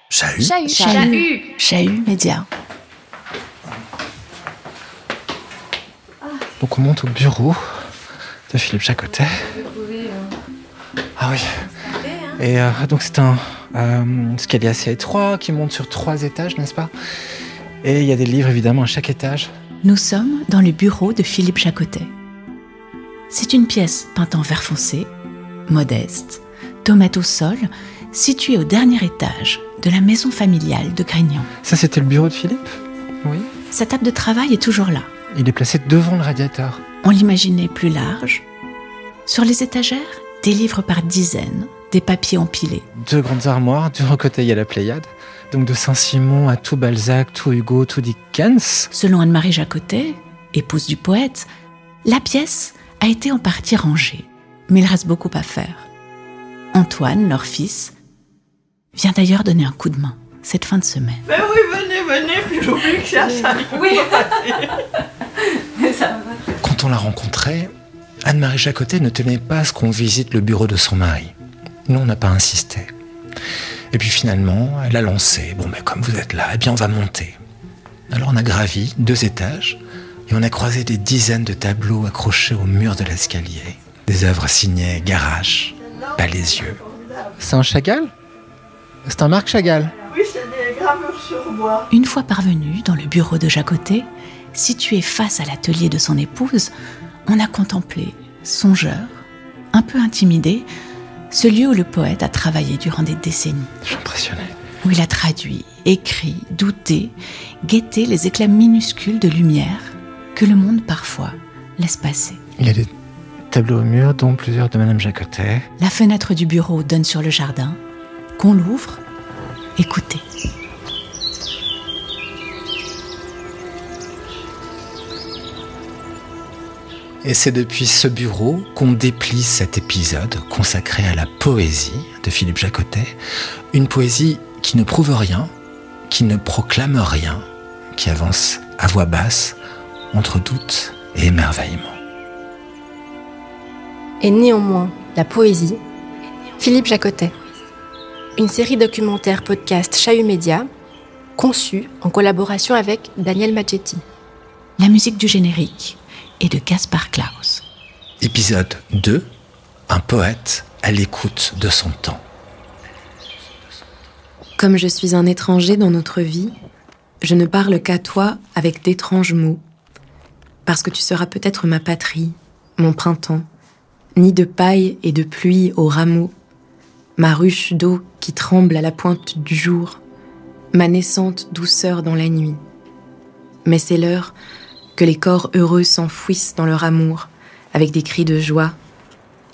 Chahut. Chahut Média. Donc on monte au bureau de Philippe Jacotet. Ah oui. Et donc c'est un escalier assez étroit qui monte sur 3 étages, n'est-ce pas? Et il y a des livres évidemment à chaque étage. Nous sommes dans le bureau de Philippe Jacotet. C'est une pièce peinte en vert foncé, modeste, tomate au sol, située au dernier étage de la maison familiale de Grignan. Ça, c'était le bureau de Philippe? Oui. Sa table de travail est toujours là. Il est placé devant le radiateur. On l'imaginait plus large. Sur les étagères, des livres par dizaines, des papiers empilés. 2 grandes armoires, de l'autre côté il y a la Pléiade. Donc de Saint-Simon à tout Balzac, tout Hugo, tout Dickens. Selon Anne-Marie Jacotet, épouse du poète, la pièce a été en partie rangée. Mais il reste beaucoup à faire. Antoine, leur fils, vient d'ailleurs donner un coup de main cette fin de semaine. Ben oui, venez, puis j'oublie que c'est ça. Oui. Quand on l'a rencontrée, Anne-Marie Jacotet ne tenait pas à ce qu'on visite le bureau de son mari. Nous, on n'a pas insisté. Et puis finalement, elle a lancé, comme vous êtes là, eh bien on va monter. Alors on a gravi 2 étages et on a croisé des dizaines de tableaux accrochés au mur de l'escalier. Des œuvres signées Garache, Palézieux. C'est un Chagall? C'est un Marc Chagall? Oui, c'est des gravures sur bois. Une fois parvenu dans le bureau de Jacotet, situé face à l'atelier de son épouse, on a contemplé, songeur, un peu intimidé, ce lieu où le poète a travaillé durant des décennies. Je suis impressionné. Où il a traduit, écrit, douté, guetté les éclats minuscules de lumière que le monde parfois laisse passer. Il y a des tableaux au mur, dont plusieurs de Madame Jacotet. La fenêtre du bureau donne sur le jardin. Qu'on l'ouvre, écoutez. Et c'est depuis ce bureau qu'on déplie cet épisode consacré à la poésie de Philippe Jacotet. Une poésie qui ne prouve rien, qui ne proclame rien, qui avance à voix basse, entre doute et émerveillement. Et néanmoins, la poésie, Philippe Jacotet. Une série documentaire podcast Chahut Média, conçue en collaboration avec Daniel Maggetti. La musique du générique et de Gaspard Klaus. Épisode 2, un poète à l'écoute de son temps. Comme je suis un étranger dans notre vie, je ne parle qu'à toi avec d'étranges mots. Parce que tu seras peut-être ma patrie, mon printemps, nid de paille et de pluie aux rameaux, ma ruche d'eau qui tremble à la pointe du jour, ma naissante douceur dans la nuit. Mais c'est l'heure que les corps heureux s'enfouissent dans leur amour avec des cris de joie,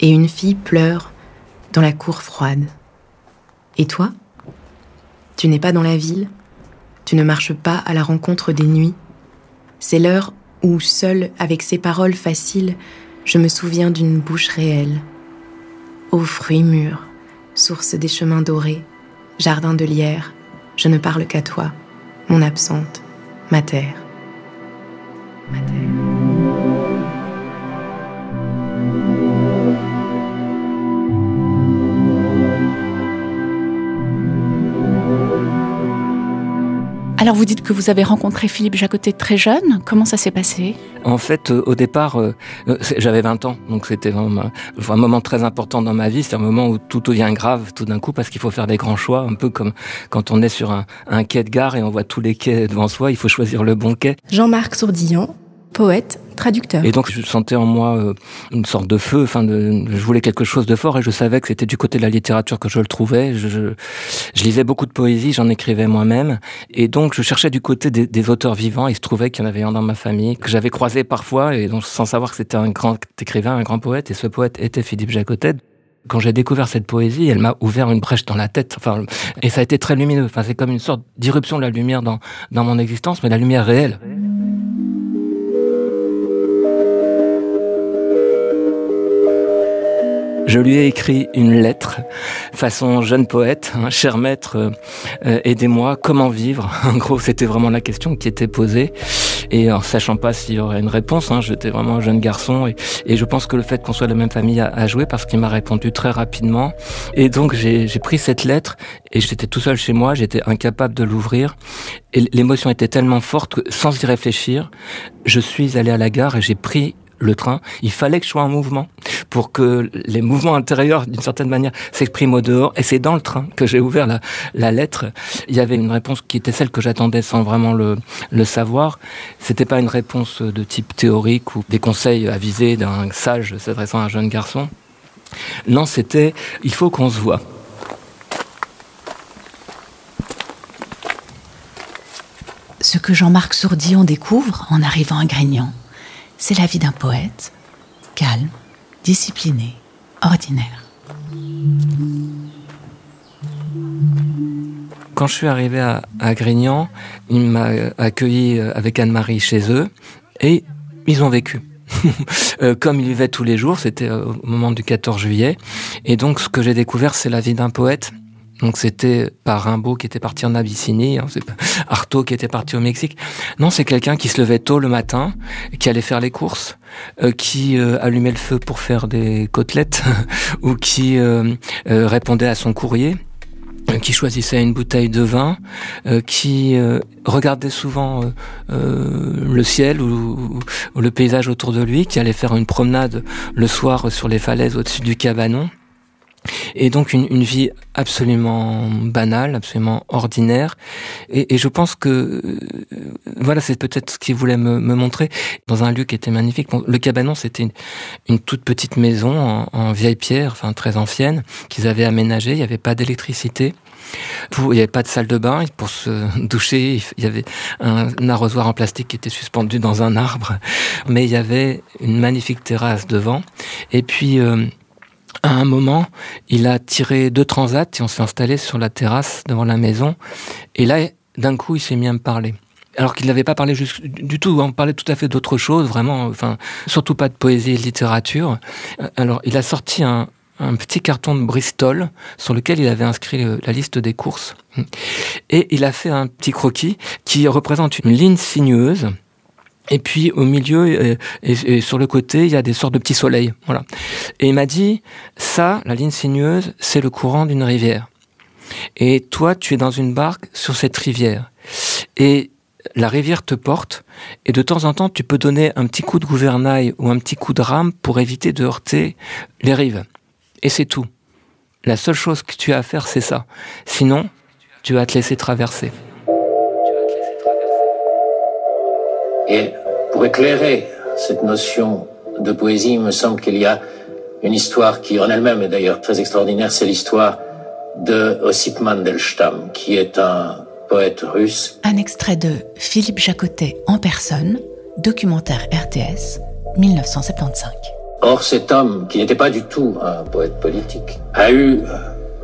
et une fille pleure dans la cour froide. Et toi? Tu n'es pas dans la ville, tu ne marches pas à la rencontre des nuits. C'est l'heure où, seule avec ces paroles faciles, je me souviens d'une bouche réelle. Ô fruits mûrs, source des chemins dorés, jardin de lierre, je ne parle qu'à toi, mon absente, ma terre. Ma terre. Alors vous dites que vous avez rencontré Philippe Jacotet très jeune. Comment ça s'est passé? En fait, au départ, j'avais 20 ans, donc c'était vraiment un moment très important dans ma vie. C'est un moment où tout devient grave tout d'un coup parce qu'il faut faire des grands choix, un peu comme quand on est sur un quai de gare et on voit tous les quais devant soi, il faut choisir le bon quai. Jean-Marc Sourdillan, poète, traducteur. Et donc je sentais en moi une sorte de feu, je voulais quelque chose de fort et je savais que c'était du côté de la littérature que je le trouvais. Je lisais beaucoup de poésie, j'en écrivais moi-même et donc je cherchais du côté des auteurs vivants. Il se trouvait qu'il y en avait un dans ma famille que j'avais croisé parfois et donc sans savoir que c'était un grand écrivain, un grand poète, et ce poète était Philippe Jacotet. Quand j'ai découvert cette poésie, elle m'a ouvert une brèche dans la tête. Et ça a été très lumineux. C'est comme une sorte d'irruption de la lumière dans mon existence, mais la lumière réelle. Je lui ai écrit une lettre, façon jeune poète, cher maître, aidez-moi, comment vivre? En gros, c'était vraiment la question qui était posée. Et en sachant pas s'il y aurait une réponse, j'étais vraiment un jeune garçon. Et je pense que le fait qu'on soit de la même famille a joué parce qu'il m'a répondu très rapidement. Et donc, j'ai pris cette lettre et j'étais tout seul chez moi, j'étais incapable de l'ouvrir. Et l'émotion était tellement forte que, sans y réfléchir, je suis allé à la gare et j'ai pris le train. Il fallait que je sois en mouvement pour que les mouvements intérieurs, d'une certaine manière, s'expriment au dehors. Et c'est dans le train que j'ai ouvert la lettre. Il y avait une réponse qui était celle que j'attendais sans vraiment le savoir. C'était pas une réponse de type théorique ou des conseils avisés d'un sage s'adressant à un jeune garçon. Non, c'était « il faut qu'on se voit ». Ce que Jean-Marc Sourdillon découvre en arrivant à Grignan, c'est la vie d'un poète, calme, discipliné, ordinaire. Quand je suis arrivé à Grignan, il m'a accueilli avec Anne-Marie chez eux et ils ont vécu. Comme ils vivaient tous les jours, c'était au moment du 14 juillet. Et donc ce que j'ai découvert, c'est la vie d'un poète. Donc c'était pas Rimbaud qui était parti en Abyssinie, c'est pas Artaud qui était parti au Mexique. Non, c'est quelqu'un qui se levait tôt le matin, qui allait faire les courses, qui allumait le feu pour faire des côtelettes, ou qui répondait à son courrier, qui choisissait une bouteille de vin, qui regardait souvent le ciel ou le paysage autour de lui, qui allait faire une promenade le soir sur les falaises au-dessus du cabanon. Et donc une vie absolument banale, absolument ordinaire. Et je pense que voilà, c'est peut-être ce qu'il voulait me montrer dans un lieu qui était magnifique. Le cabanon, c'était une toute petite maison en vieille pierre, enfin très ancienne, qu'ils avaient aménagée. Il n'y avait pas d'électricité. Il n'y avait pas de salle de bain. Pour se doucher, il y avait un arrosoir en plastique qui était suspendu dans un arbre. Mais il y avait une magnifique terrasse devant. Et puis à un moment, il a tiré 2 transats et on s'est installé sur la terrasse devant la maison. Et là, d'un coup, il s'est mis à me parler. Alors qu'il n'avait pas parlé du tout. On parlait tout à fait d'autre chose, vraiment. Enfin, surtout pas de poésie et de littérature. Alors, il a sorti un petit carton de Bristol sur lequel il avait inscrit la liste des courses. Et il a fait un petit croquis qui représente une ligne sinueuse. Et puis au milieu et sur le côté, il y a des sortes de petits soleils. Voilà. Et il m'a dit, ça, la ligne sinueuse, c'est le courant d'une rivière. Et toi, tu es dans une barque sur cette rivière. Et la rivière te porte. Et de temps en temps, tu peux donner un petit coup de gouvernail ou un petit coup de rame pour éviter de heurter les rives. Et c'est tout. La seule chose que tu as à faire, c'est ça. Sinon, tu vas te laisser traverser. Et pour éclairer cette notion de poésie, il me semble qu'il y a une histoire qui en elle-même est d'ailleurs très extraordinaire, c'est l'histoire de Ossip Mandelstam, qui est un poète russe. Un extrait de Philippe Jacotet en personne, documentaire RTS, 1975. Or, cet homme, qui n'était pas du tout un poète politique, a eu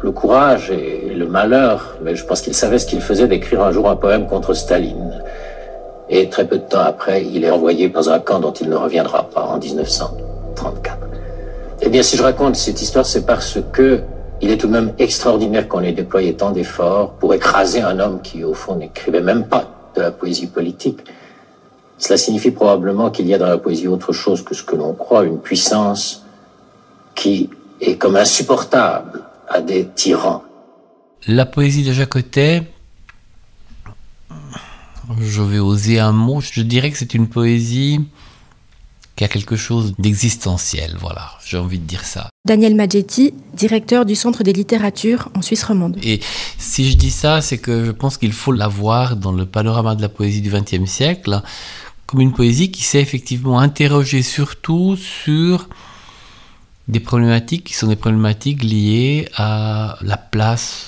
le courage et le malheur, mais je pense qu'il savait ce qu'il faisait, d'écrire un jour un poème contre Staline. Et très peu de temps après, il est envoyé dans un camp dont il ne reviendra pas en 1934. Eh bien, si je raconte cette histoire, c'est parce que il est tout de même extraordinaire qu'on ait déployé tant d'efforts pour écraser un homme qui, au fond, n'écrivait même pas de la poésie politique. Cela signifie probablement qu'il y a dans la poésie autre chose que ce que l'on croit, une puissance qui est comme insupportable à des tyrans. La poésie de Jacotet, je vais oser un mot, je dirais que c'est une poésie qui a quelque chose d'existentiel, voilà, j'ai envie de dire ça. Daniel Maggetti, directeur du Centre des littératures en Suisse romande. Et si je dis ça, c'est que je pense qu'il faut la voir dans le panorama de la poésie du XXe siècle, comme une poésie qui s'est effectivement interrogée surtout sur des problématiques qui sont des problématiques liées à la place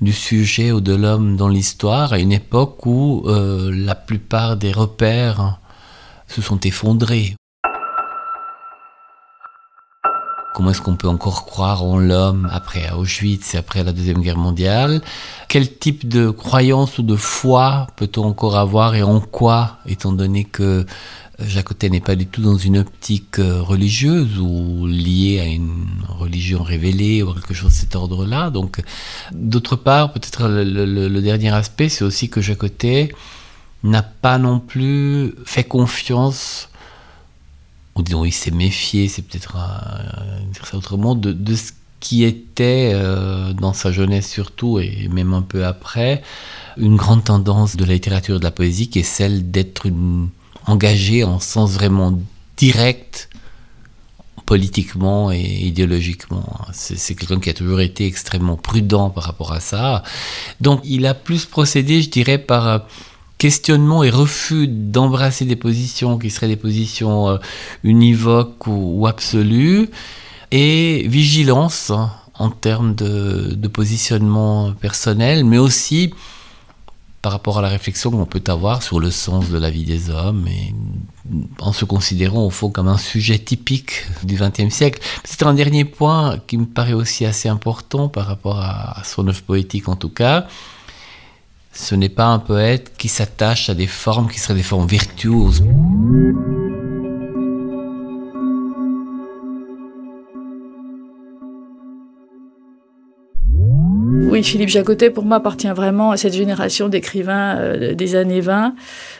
du sujet ou de l'homme dans l'histoire, à une époque où la plupart des repères se sont effondrés. Comment est-ce qu'on peut encore croire en l'homme après Auschwitz et après la Deuxième Guerre mondiale? Quel type de croyance ou de foi peut-on encore avoir et en quoi, étant donné que Jacotet n'est pas du tout dans une optique religieuse ou liée à une religion révélée ou quelque chose de cet ordre-là. Donc, d'autre part, peut-être le dernier aspect, c'est aussi que Jacotet n'a pas non plus fait confiance, ou disons, il s'est méfié, c'est peut-être dire ça autrement, de ce qui était, dans sa jeunesse surtout, et même un peu après, une grande tendance de la littérature et de la poésie, qui est celle d'être engagé en sens vraiment direct, politiquement et idéologiquement. C'est quelqu'un qui a toujours été extrêmement prudent par rapport à ça. Donc il a plus procédé, je dirais, par questionnement et refus d'embrasser des positions qui seraient des positions univoques ou absolues, et vigilance en termes de positionnement personnel, mais aussi par rapport à la réflexion qu'on peut avoir sur le sens de la vie des hommes, et en se considérant au fond comme un sujet typique du XXe siècle. C'est un dernier point qui me paraît aussi assez important par rapport à son œuvre poétique en tout cas. Ce n'est pas un poète qui s'attache à des formes qui seraient des formes virtuoses. Oui, Philippe Jacotet, pour moi, appartient vraiment à cette génération d'écrivains des années 20,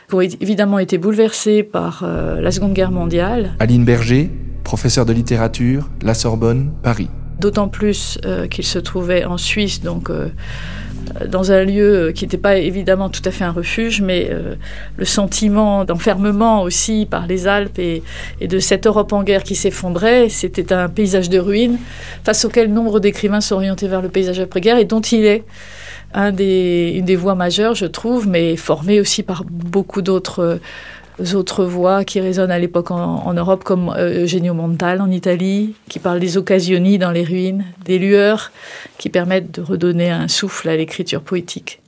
qui ont évidemment été bouleversés par la Seconde Guerre mondiale. Aline Berger, professeure de littérature, La Sorbonne, Paris. D'autant plus qu'il se trouvait en Suisse, donc dans un lieu qui n'était pas évidemment tout à fait un refuge, mais le sentiment d'enfermement aussi par les Alpes et de cette Europe en guerre qui s'effondrait, c'était un paysage de ruines face auquel nombre d'écrivains sont orientés vers le paysage après-guerre et dont il est une des voix majeures, je trouve, mais formé aussi par beaucoup d'autres voix qui résonnent à l'époque en Europe, comme Eugenio Montale en Italie, qui parle des occasioni dans les ruines, des lueurs qui permettent de redonner un souffle à l'écriture poétique.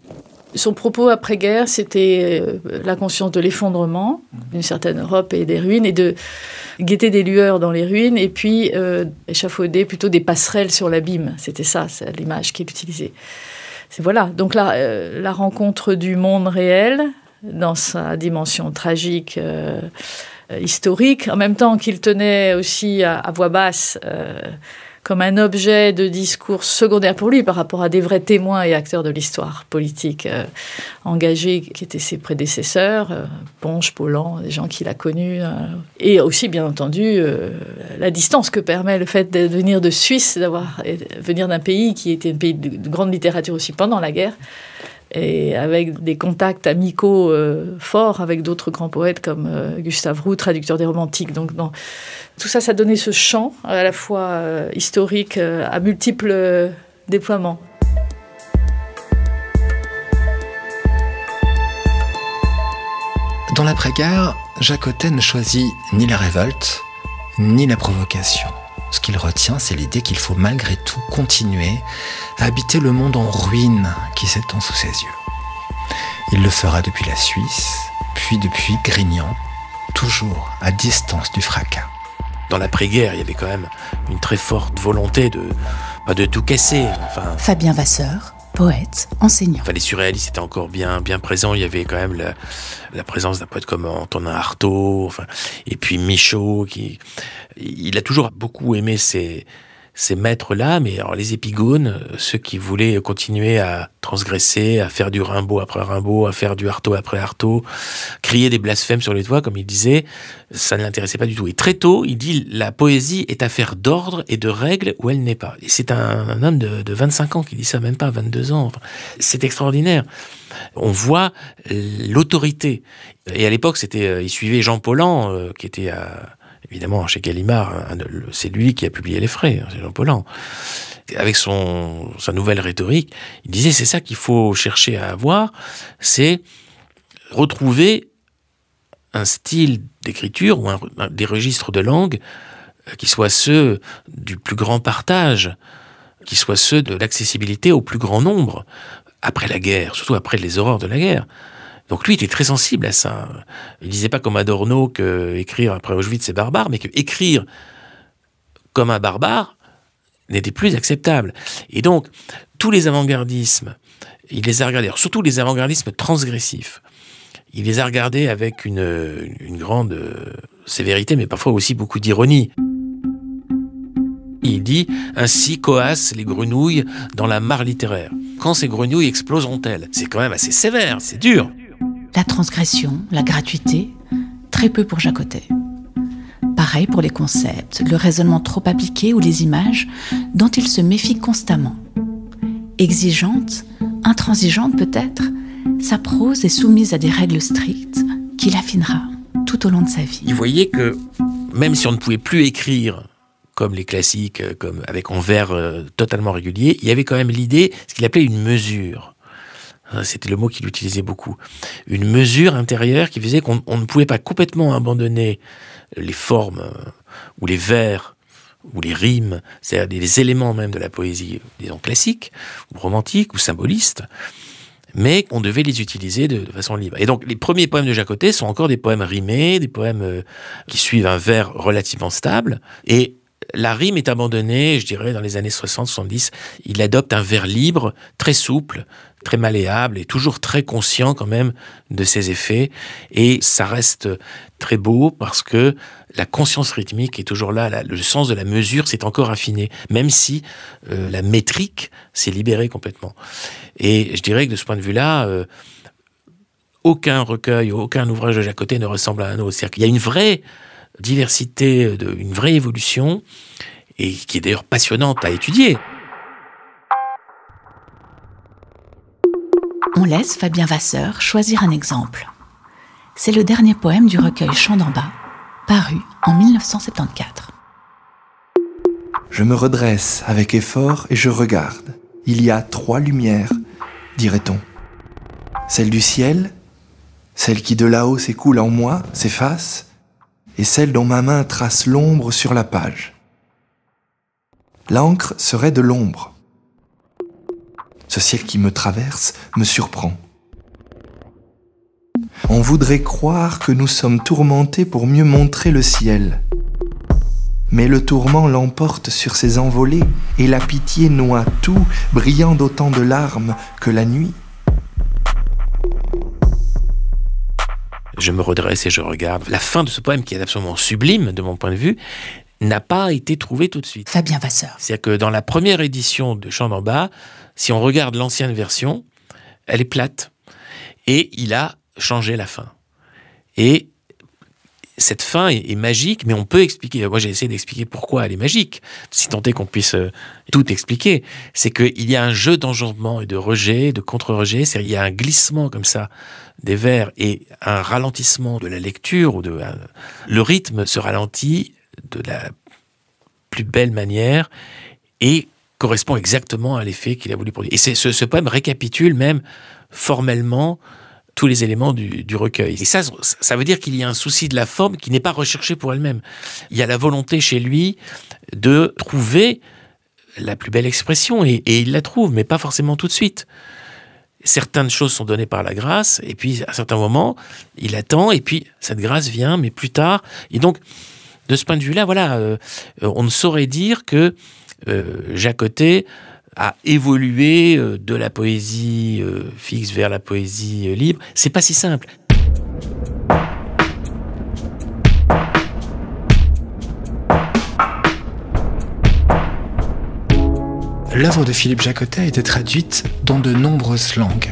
Son propos après-guerre, c'était la conscience de l'effondrement d'une certaine Europe et des ruines, et de guetter des lueurs dans les ruines, et puis échafauder plutôt des passerelles sur l'abîme. C'était ça, c'est l'image qu'il utilisait. Voilà, donc la rencontre du monde réel, dans sa dimension tragique, historique, en même temps qu'il tenait aussi à voix basse comme un objet de discours secondaire pour lui par rapport à des vrais témoins et acteurs de l'histoire politique engagés qui étaient ses prédécesseurs, Ponche, Paulan, des gens qu'il a connus, et aussi bien entendu la distance que permet le fait de venir de Suisse, venir d'un pays qui était un pays de grande littérature aussi pendant la guerre, et avec des contacts amicaux forts avec d'autres grands poètes comme Gustave Roux, traducteur des romantiques. Donc tout ça, ça donnait ce champ à la fois historique à multiples déploiements. Dans l'après-guerre, Jacotet ne choisit ni la révolte, ni la provocation. Ce qu'il retient, c'est l'idée qu'il faut malgré tout continuer à habiter le monde en ruine qui s'étend sous ses yeux. Il le fera depuis la Suisse, puis depuis Grignan, toujours à distance du fracas. Dans l'après-guerre, il y avait quand même une très forte volonté de tout casser. Fabien Vasseur, poète, enseignant. Les surréalistes étaient encore bien présents. Il y avait quand même la présence d'un poète comme Antonin Artaud, et puis Michaud, il a toujours beaucoup aimé ces maîtres-là, mais alors les épigones, ceux qui voulaient continuer à transgresser, à faire du Rimbaud après Rimbaud, à faire du Artaud après Artaud, crier des blasphèmes sur les toits, comme il disait, ça ne l'intéressait pas du tout. Et très tôt, il dit, la poésie est affaire d'ordre et de règles où elle n'est pas. Et c'est un homme de 25 ans qui dit ça, même pas 22 ans. C'est extraordinaire. On voit l'autorité. Et à l'époque, il suivait Jean Paulhan, qui était évidemment, chez Gallimard, c'est lui qui a publié Les Frais, c'est Jean Paulhan. Avec sa nouvelle rhétorique, il disait, c'est ça qu'il faut chercher à avoir, c'est retrouver un style d'écriture ou des registres de langue qui soient ceux du plus grand partage, qui soient ceux de l'accessibilité au plus grand nombre, après la guerre, surtout après les horreurs de la guerre. Donc lui était très sensible à ça. Il disait pas comme Adorno que écrire après Auschwitz c'est barbare, mais que écrire comme un barbare n'était plus acceptable. Et donc tous les avant-gardismes, il les a regardés, surtout les avant-gardismes transgressifs, il les a regardés avec une grande sévérité, mais parfois aussi beaucoup d'ironie. Il dit « Ainsi coassent les grenouilles dans la mare littéraire. Quand ces grenouilles exploseront-elles » C'est quand même assez sévère, c'est dur. La transgression, la gratuité, très peu pour Jacotet. Pareil pour les concepts, le raisonnement trop appliqué ou les images dont il se méfie constamment. Exigeante, intransigeante peut-être, sa prose est soumise à des règles strictes qu'il affinera tout au long de sa vie. Il voyait que même si on ne pouvait plus écrire comme les classiques, comme avec en vers totalement régulier, il y avait quand même l'idée, ce qu'il appelait une mesure. C'était le mot qu'il utilisait beaucoup. Une mesure intérieure qui faisait qu'on ne pouvait pas complètement abandonner les formes ou les vers ou les rimes, c'est-à-dire les éléments même de la poésie, disons classique, ou romantique, ou symboliste, mais qu'on devait les utiliser de façon libre. Et donc, les premiers poèmes de Jacotet sont encore des poèmes rimés, des poèmes qui suivent un vers relativement stable, et la rime est abandonnée, je dirais, dans les années 60-70. Il adopte un vers libre, très souple, très malléable et toujours très conscient quand même de ses effets. Et ça reste très beau parce que la conscience rythmique est toujours là. Le sens de la mesure s'est encore affiné, même si la métrique s'est libérée complètement. Et je dirais que de ce point de vue-là, aucun recueil, aucun ouvrage de Jacotet ne ressemble à un autre. C'est-à-dire qu'il y a une vraie diversité, une vraie évolution, et qui est d'ailleurs passionnante à étudier. On laisse Fabien Vasseur choisir un exemple. C'est le dernier poème du recueil Chants d'en bas, paru en 1974. Je me redresse avec effort et je regarde. Il y a 3 lumières, dirait-on. Celle du ciel, celle qui de là-haut s'écoule en moi, s'efface, et celle dont ma main trace l'ombre sur la page. L'encre serait de l'ombre. Ce ciel qui me traverse me surprend. On voudrait croire que nous sommes tourmentés pour mieux montrer le ciel. Mais le tourment l'emporte sur ses envolées, et la pitié noie tout, brillant d'autant de larmes que la nuit. Je me redresse et je regarde. La fin de ce poème, qui est absolument sublime de mon point de vue, n'a pas été trouvée tout de suite. Fabien Vasseur. C'est-à-dire que dans la première édition de Chants d'en bas, si on regarde l'ancienne version, elle est plate. Et il a changé la fin. Et cette fin est magique, mais on peut expliquer. Moi, j'ai essayé d'expliquer pourquoi elle est magique, si tant est qu'on puisse tout expliquer. C'est qu'il y a un jeu d'enjambement et de rejet, de contre-rejet. Il y a un glissement comme ça des vers et un ralentissement de la lecture. Le rythme se ralentit de la plus belle manière et correspond exactement à l'effet qu'il a voulu produire. Et ce poème récapitule même formellement tous les éléments du recueil. Et ça veut dire qu'il y a un souci de la forme qui n'est pas recherché pour elle-même. Il y a la volonté chez lui de trouver la plus belle expression, et il la trouve, mais pas forcément tout de suite. Certaines choses sont données par la grâce, et puis à certains moments, il attend, et puis cette grâce vient, mais plus tard. Et donc, de ce point de vue-là, voilà, on ne saurait dire que Jacotet a évolué de la poésie fixe vers la poésie libre. C'est pas si simple. L'œuvre de Philippe Jacotet a été traduite dans de nombreuses langues.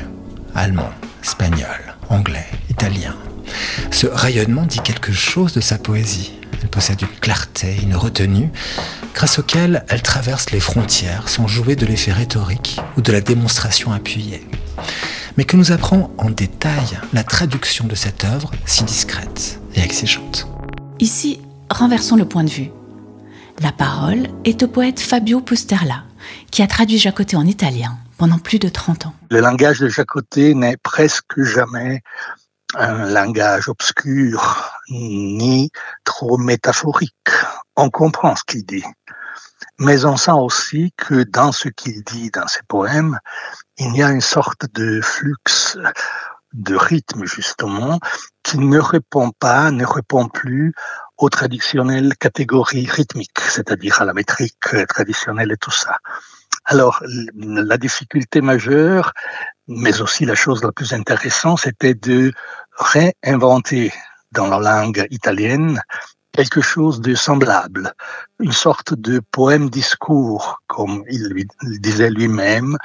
Allemand, espagnol, anglais, italien. Ce rayonnement dit quelque chose de sa poésie. Elle possède une clarté, une retenue, grâce auquel elle traverse les frontières sans jouer de l'effet rhétorique ou de la démonstration appuyée. Mais que nous apprend en détail la traduction de cette œuvre si discrète et exigeante. Ici, renversons le point de vue. La parole est au poète Fabio Pusterla, qui a traduit Jacotet en italien pendant plus de 30 ans. Le langage de Jacotet n'est presque jamais un langage obscur ni trop métaphorique. On comprend ce qu'il dit. Mais on sent aussi que dans ce qu'il dit dans ses poèmes, il y a une sorte de flux, de rythme justement, qui ne répond plus aux traditionnelles catégories rythmiques, c'est-à-dire à la métrique traditionnelle et tout ça. Alors, la difficulté majeure, mais aussi la chose la plus intéressante, c'était de réinventé dans la langue italienne quelque chose de semblable, une sorte de poème-discours, comme il disait lui-même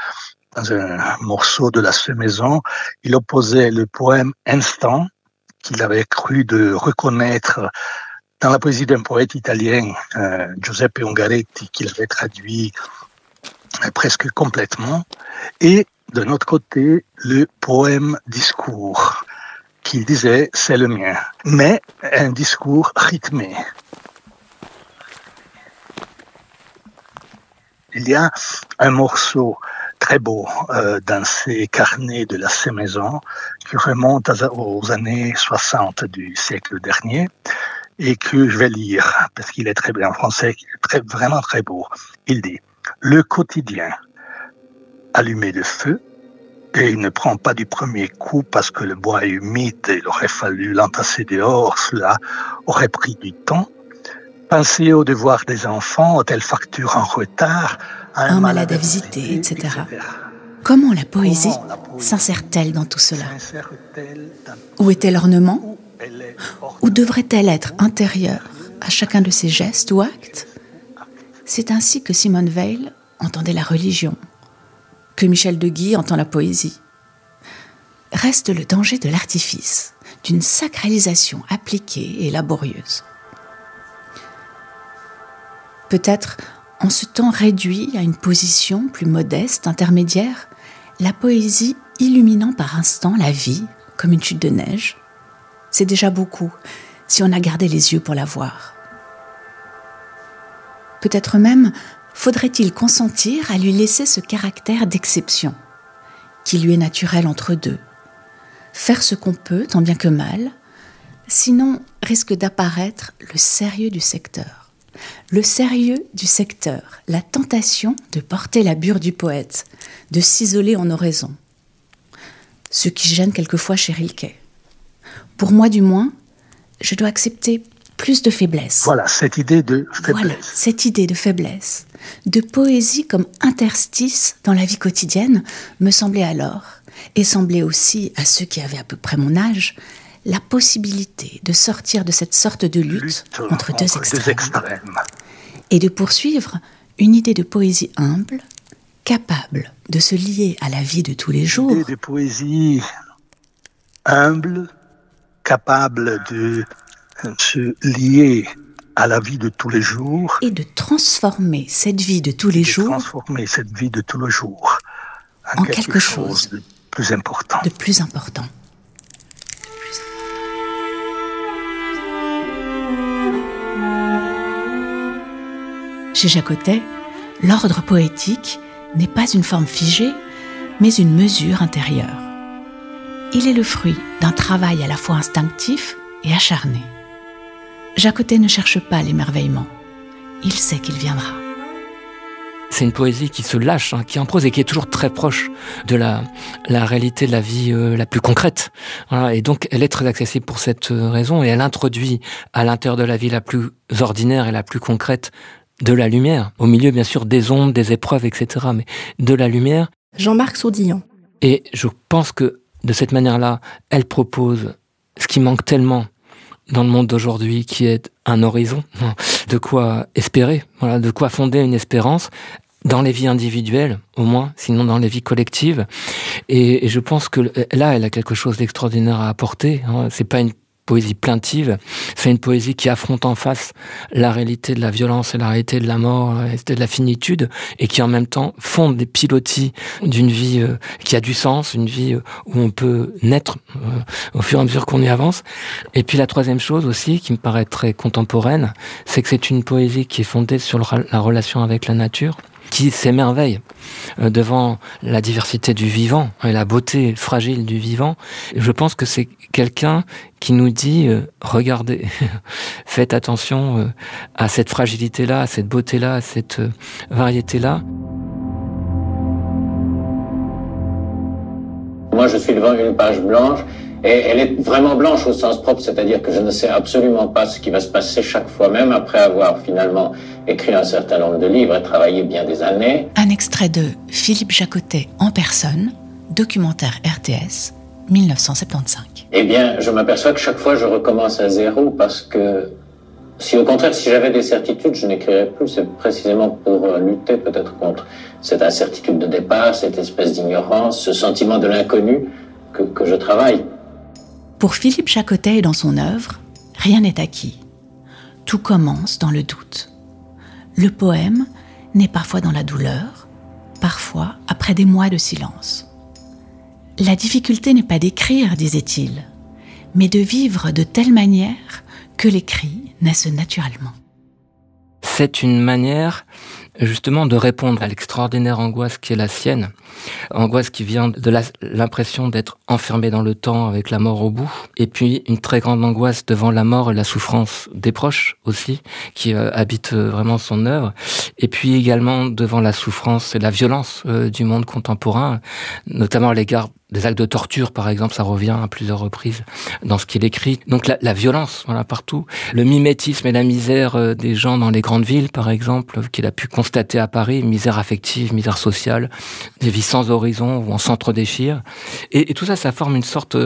dans un morceau de La Semaison. Il opposait le poème instant, qu'il avait cru de reconnaître dans la poésie d'un poète italien, Giuseppe Ungaretti, qu'il avait traduit presque complètement, et de notre côté, le poème-discours, qu'il disait, c'est le mien, mais un discours rythmé. Il y a un morceau très beau dans ces carnets de La Semaison qui remonte aux années 60 du siècle dernier et que je vais lire parce qu'il est très bien en français, vraiment très beau. Il dit « Le quotidien, allumé de feu, et il ne prend pas du premier coup parce que le bois est humide et il aurait fallu l'entasser dehors, cela aurait pris du temps. Penser au devoir des enfants, aux telles factures en retard, un malade à visiter, etc. Comment la poésie s'insère-t-elle dans tout cela? Où est-elle ornement? Ou devrait-elle être intérieure à chacun de ses gestes ou actes? C'est ainsi que Simone Weil entendait la religion, que Michel de Guy entend la poésie. Reste le danger de l'artifice, d'une sacralisation appliquée et laborieuse. Peut-être, en ce temps réduit à une position plus modeste, intermédiaire, la poésie illuminant par instant la vie, comme une chute de neige, c'est déjà beaucoup, si on a gardé les yeux pour la voir. Peut-être même faudrait-il consentir à lui laisser ce caractère d'exception, qui lui est naturel entre deux. Faire ce qu'on peut, tant bien que mal, sinon risque d'apparaître le sérieux du secteur. Le sérieux du secteur, la tentation de porter la bure du poète, de s'isoler en oraison. Ce qui gêne quelquefois chez Rilke. Pour moi du moins, je dois accepter plus de faiblesse. Voilà, cette idée de faiblesse. Voilà, cette idée de faiblesse, de poésie comme interstice dans la vie quotidienne, me semblait alors, et semblait aussi à ceux qui avaient à peu près mon âge, la possibilité de sortir de cette sorte de lutte entre deux extrêmes. Et de poursuivre une idée de poésie humble, capable de se lier à la vie de tous les jours. Une idée de poésie humble, capable de se lier à la vie de tous les jours. Et de transformer cette vie de tous les jours. Transformer cette vie de tous les jours en quelque chose de plus important. De plus important. Chez Jacotet, l'ordre poétique n'est pas une forme figée, mais une mesure intérieure. Il est le fruit d'un travail à la fois instinctif et acharné. Jacotet ne cherche pas l'émerveillement. Il sait qu'il viendra. C'est une poésie qui se lâche, qui est en prose et qui est toujours très proche de la réalité de la vie la plus concrète. Voilà, et donc, elle est très accessible pour cette raison et elle introduit à l'intérieur de la vie la plus ordinaire et la plus concrète de la lumière, au milieu bien sûr des ondes, des épreuves, etc., mais de la lumière. Jean-Marc Saudillon. Et je pense que de cette manière-là, elle propose ce qui manque tellement dans le monde d'aujourd'hui, qui est un horizon, de quoi espérer, voilà, de quoi fonder une espérance dans les vies individuelles, au moins, sinon dans les vies collectives. Et je pense que là, elle a quelque chose d'extraordinaire à apporter. C'est pas une poésie plaintive, c'est une poésie qui affronte en face la réalité de la violence et la réalité de la mort, la réalité de la finitude, et qui en même temps fonde des pilotis d'une vie qui a du sens, une vie où on peut naître au fur et à mesure qu'on y avance. Et puis la troisième chose aussi, qui me paraît très contemporaine, c'est que c'est une poésie qui est fondée sur la relation avec la nature, qui s'émerveille devant la diversité du vivant et la beauté fragile du vivant. Je pense que c'est quelqu'un qui nous dit regardez, faites attention à cette fragilité-là, à cette beauté-là, à cette variété-là. Moi, je suis devant une page blanche, et elle est vraiment blanche au sens propre, c'est-à-dire que je ne sais absolument pas ce qui va se passer chaque fois, même après avoir finalement écrit un certain nombre de livres et travaillé bien des années. Un extrait de Philippe Jacotet en personne, documentaire RTS, 1975. Eh bien, je m'aperçois que chaque fois, je recommence à zéro parce que si au contraire, si j'avais des certitudes, je n'écrirais plus. C'est précisément pour lutter peut-être contre cette incertitude de départ, cette espèce d'ignorance, ce sentiment de l'inconnu que je travaille. Pour Philippe Jacotet et dans son œuvre, rien n'est acquis. Tout commence dans le doute. Le poème naît parfois dans la douleur, parfois après des mois de silence. La difficulté n'est pas d'écrire, disait-il, mais de vivre de telle manière que les cris naissent naturellement. C'est une manière justement de répondre à l'extraordinaire angoisse qui est la sienne, angoisse qui vient de l'impression d'être enfermé dans le temps avec la mort au bout, et puis une très grande angoisse devant la mort et la souffrance des proches aussi, qui habitent vraiment son œuvre, et puis également devant la souffrance et la violence du monde contemporain, notamment à l'égard des actes de torture, par exemple, ça revient à plusieurs reprises dans ce qu'il écrit. Donc la violence, voilà, partout. Le mimétisme et la misère des gens dans les grandes villes, par exemple, qu'il a pu constater à Paris, misère affective, misère sociale, des vies sans horizon où on s'entre-déchire. Et tout ça, ça forme une sorte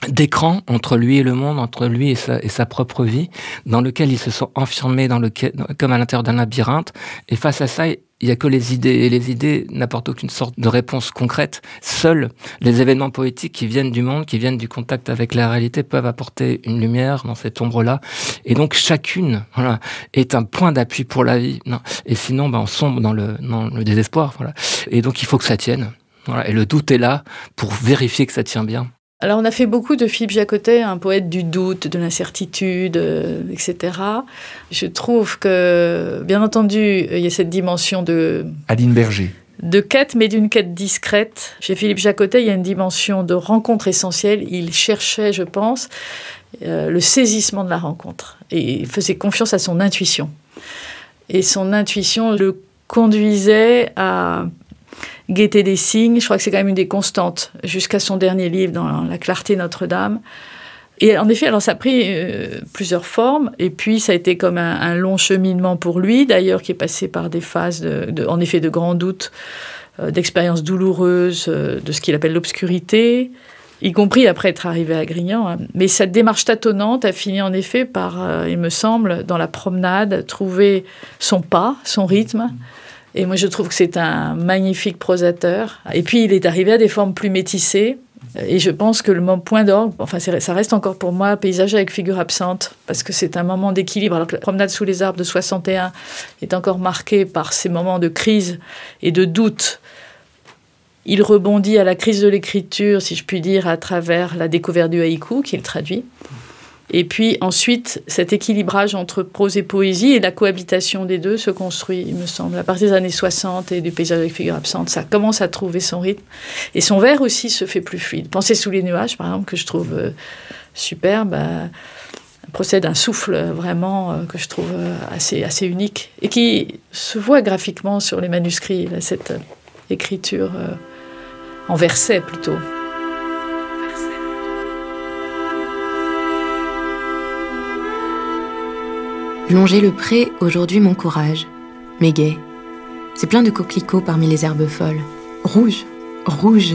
d'écran entre lui et le monde, entre lui et sa propre vie, dans lequel il se sent enfermé comme à l'intérieur d'un labyrinthe. Et face à ça, il n'y a que les idées, et les idées n'apportent aucune sorte de réponse concrète. Seuls les événements poétiques qui viennent du monde, qui viennent du contact avec la réalité, peuvent apporter une lumière dans cette ombre-là. Et donc chacune, voilà, est un point d'appui pour la vie. Non. Et sinon, on sombre dans le désespoir. Voilà. Et donc il faut que ça tienne. Voilà. Et le doute est là pour vérifier que ça tient bien. Alors on a fait beaucoup de Philippe Jacotet, un poète du doute, de l'incertitude, etc. Je trouve que, bien entendu, il y a cette dimension de... Aline Berger. De quête, mais d'une quête discrète. Chez Philippe Jacotet, il y a une dimension de rencontre essentielle. Il cherchait, je pense, le saisissement de la rencontre. Et il faisait confiance à son intuition. Et son intuition le conduisait à guetter des signes. Je crois que c'est quand même une des constantes jusqu'à son dernier livre, dans La clarté Notre-Dame. Et en effet, alors ça a pris plusieurs formes, et puis ça a été comme un long cheminement pour lui, d'ailleurs, qui est passé par des phases en effet de grands doutes, d'expériences douloureuses, de ce qu'il appelle l'obscurité, y compris après être arrivé à Grignan. Hein. Mais cette démarche tâtonnante a fini en effet par, il me semble, dans la promenade, trouver son pas, son rythme. Et moi, je trouve que c'est un magnifique prosateur. Et puis, il est arrivé à des formes plus métissées. Et je pense que le point d'orgue, enfin, ça reste encore pour moi Paysage avec figure absente, parce que c'est un moment d'équilibre. Alors que la Promenade sous les arbres de 61 est encore marquée par ces moments de crise et de doute. Il rebondit à la crise de l'écriture, si je puis dire, à travers la découverte du haïku, qu'il traduit. Et puis ensuite, cet équilibrage entre prose et poésie et la cohabitation des deux se construit, il me semble. À partir des années 60 et du Paysage avec figure absente, ça commence à trouver son rythme. Et son vers aussi se fait plus fluide. Pensez sous les nuages, par exemple, que je trouve superbe, procède d'un souffle vraiment que je trouve assez unique et qui se voit graphiquement sur les manuscrits, là, cette écriture en versets plutôt. Longer le pré, aujourd'hui m'encourage, mais gai. C'est plein de coquelicots parmi les herbes folles. Rouge, rouge.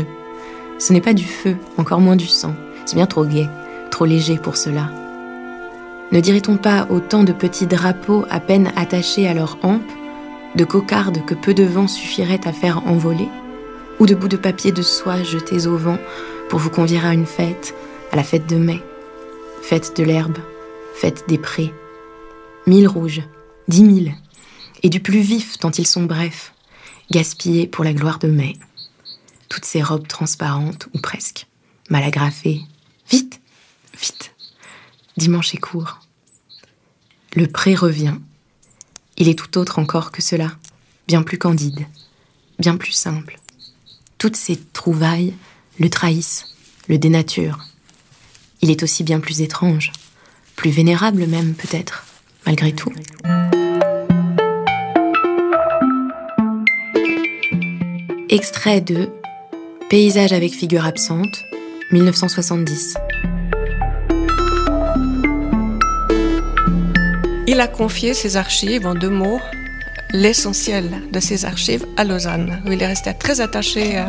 Ce n'est pas du feu, encore moins du sang. C'est bien trop gai, trop léger pour cela. Ne dirait-on pas autant de petits drapeaux à peine attachés à leurs hampes, de cocardes que peu de vent suffirait à faire envoler, ou de bouts de papier de soie jetés au vent pour vous convier à une fête, à la fête de mai, fête de l'herbe, fête des prés. 1000 rouges, 10 000, et du plus vif tant ils sont brefs, gaspillés pour la gloire de mai. Toutes ces robes transparentes, ou presque, mal agrafées. Vite, vite, dimanche est court. Le pré revient. Il est tout autre encore que cela, bien plus candide, bien plus simple. Toutes ces trouvailles le trahissent, le dénaturent. Il est aussi bien plus étrange, plus vénérable même peut-être. Malgré tout. Extrait de Paysage avec figure absente, 1970. Il a confié ses archives, en 2 mots, l'essentiel de ses archives à Lausanne, où il est resté très attaché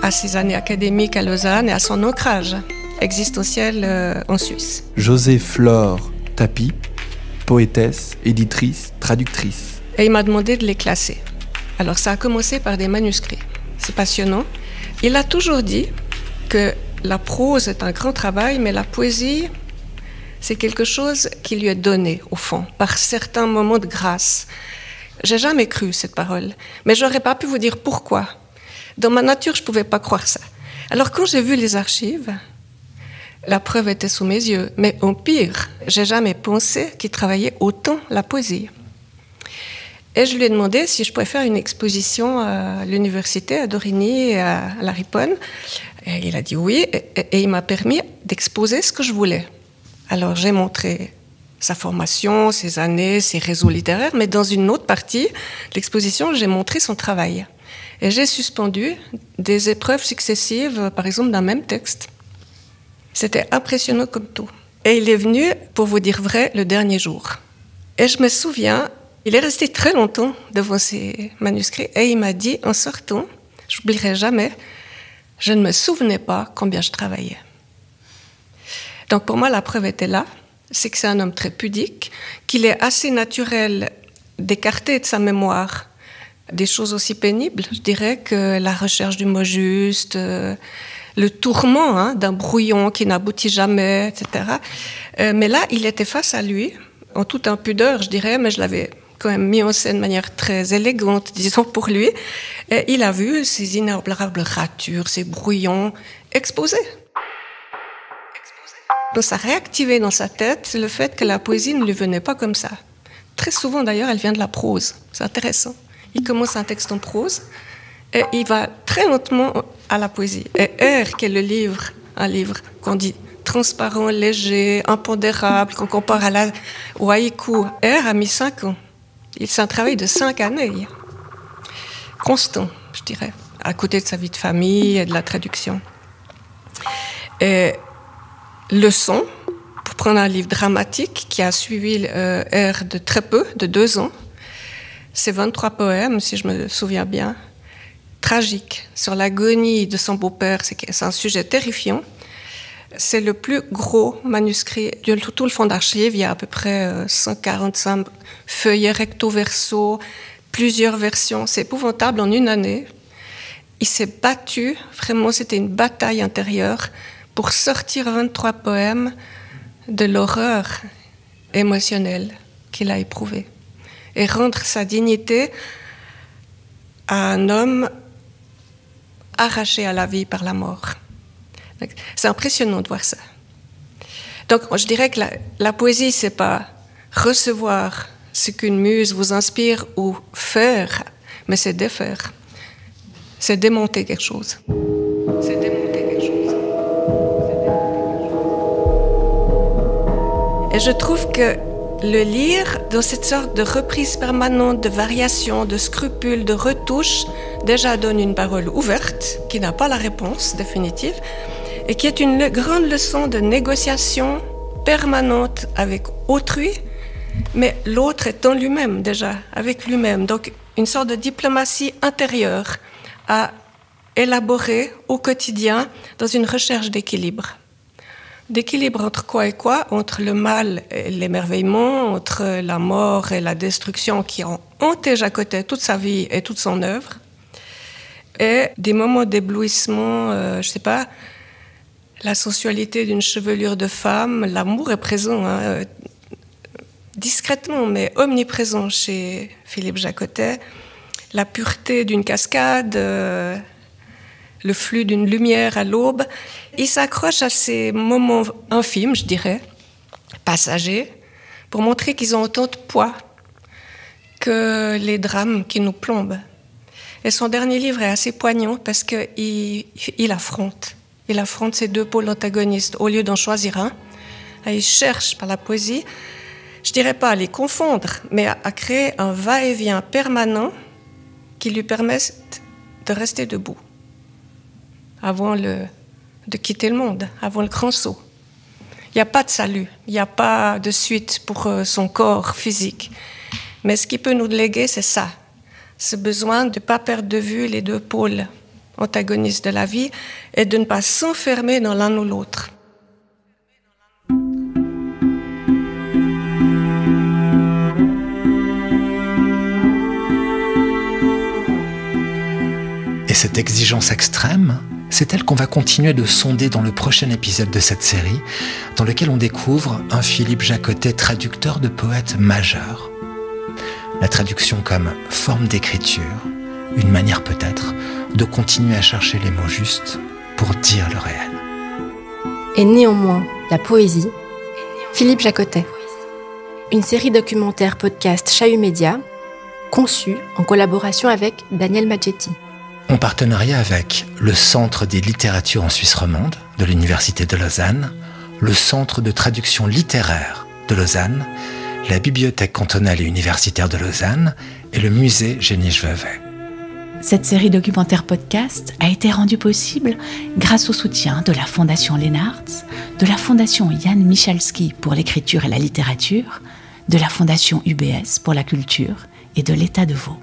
à ses années académiques à Lausanne et à son ancrage existentiel en Suisse. Josée Flore Tapie, poétesse, éditrice, traductrice. Et il m'a demandé de les classer. Alors ça a commencé par des manuscrits. C'est passionnant. Il a toujours dit que la prose est un grand travail, mais la poésie, c'est quelque chose qui lui est donné, au fond, par certains moments de grâce. J'ai jamais cru cette parole, mais j'aurais pas pu vous dire pourquoi. Dans ma nature, je pouvais pas croire ça. Alors quand j'ai vu les archives, la preuve était sous mes yeux. Mais au pire, j'ai jamais pensé qu'il travaillait autant la poésie. Et je lui ai demandé si je pouvais faire une exposition à l'université, à Dorigny et à la Riponne. Et il a dit oui, et il m'a permis d'exposer ce que je voulais. Alors j'ai montré sa formation, ses années, ses réseaux littéraires, mais dans une autre partie de l'exposition, j'ai montré son travail. Et j'ai suspendu des épreuves successives, par exemple d'un même texte. C'était impressionnant comme tout. Et il est venu, pour vous dire vrai, le dernier jour. Et je me souviens, il est resté très longtemps devant ses manuscrits et il m'a dit, en sortant, j'oublierai jamais, je ne me souvenais pas combien je travaillais. Donc pour moi, la preuve était là. C'est que c'est un homme très pudique, qu'il est assez naturel d'écarter de sa mémoire des choses aussi pénibles, je dirais, que la recherche du mot juste, le tourment d'un brouillon qui n'aboutit jamais, etc. Mais là, il était face à lui, en toute impudeur, je dirais, mais je l'avais quand même mis en scène de manière très élégante, disons, pour lui. Et il a vu ces innombrables ratures, ces brouillons exposés. Donc ça a réactivé dans sa tête le fait que la poésie ne lui venait pas comme ça. Très souvent, d'ailleurs, elle vient de la prose. C'est intéressant. Il commence un texte en prose et il va très lentement à la poésie. Et R, qui est le livre, un livre qu'on dit transparent, léger, impondérable, qu'on compare au haïku, R a mis 5 ans. C'est un travail de 5 années. Constant, je dirais, à côté de sa vie de famille et de la traduction. Et le son, pour prendre un livre dramatique qui a suivi R de très peu, de 2 ans, c'est 23 poèmes, si je me souviens bien, tragiques, sur l'agonie de son beau-père. C'est un sujet terrifiant. C'est le plus gros manuscrit de tout le fonds d'archives. Il y a à peu près 145 feuillets recto-verso, plusieurs versions. C'est épouvantable en une année. Il s'est battu, vraiment, c'était une bataille intérieure pour sortir 23 poèmes de l'horreur émotionnelle qu'il a éprouvée et rendre sa dignité à un homme arraché à la vie par la mort. C'est impressionnant de voir ça. Donc, je dirais que la poésie, c'est pas recevoir ce qu'une muse vous inspire ou faire, mais c'est défaire. C'est démonter quelque chose. C'est démonter quelque chose. Et je trouve que le lire dans cette sorte de reprise permanente, de variation, de scrupules, de retouches, déjà donne une parole ouverte, qui n'a pas la réponse définitive, et qui est une grande leçon de négociation permanente avec autrui, mais l'autre étant lui-même déjà, avec lui-même. Donc une sorte de diplomatie intérieure à élaborer au quotidien dans une recherche d'équilibre. D'équilibre entre quoi et quoi? Entre le mal et l'émerveillement, entre la mort et la destruction qui ont hanté Jacotet toute sa vie et toute son œuvre, et des moments d'éblouissement, je sais pas, la sensualité d'une chevelure de femme, l'amour est présent, discrètement mais omniprésent chez Philippe Jacotet, la pureté d'une cascade, le flux d'une lumière à l'aube. Il s'accroche à ces moments infimes, je dirais, passagers, pour montrer qu'ils ont autant de poids que les drames qui nous plombent. Et son dernier livre est assez poignant parce qu'il affronte. Il affronte ces deux pôles antagonistes au lieu d'en choisir un. Et il cherche par la poésie, je dirais pas à les confondre, mais à créer un va-et-vient permanent qui lui permette de rester debout avant de quitter le monde, avant le grand saut. Il n'y a pas de salut, il n'y a pas de suite pour son corps physique. Mais ce qui peut nous léguer, c'est ça, ce besoin de ne pas perdre de vue les deux pôles antagonistes de la vie et de ne pas s'enfermer dans l'un ou l'autre. Et cette exigence extrême, c'est elle qu'on va continuer de sonder dans le prochain épisode de cette série, dans lequel on découvre un Philippe Jaccottet traducteur de poètes majeurs. La traduction comme forme d'écriture, une manière peut-être de continuer à chercher les mots justes pour dire le réel. Et néanmoins, la poésie, Philippe Jaccottet. Une série documentaire podcast Chahut Média, conçue en collaboration avec Daniel Maggetti. En partenariat avec le Centre des littératures en Suisse romande de l'Université de Lausanne, le Centre de traduction littéraire de Lausanne, la Bibliothèque cantonale et universitaire de Lausanne et le musée Géniche-Vevey. Cette série documentaire podcast a été rendue possible grâce au soutien de la Fondation Lennartz, de la Fondation Jan Michalski pour l'écriture et la littérature, de la Fondation UBS pour la culture et de l'État de Vaud.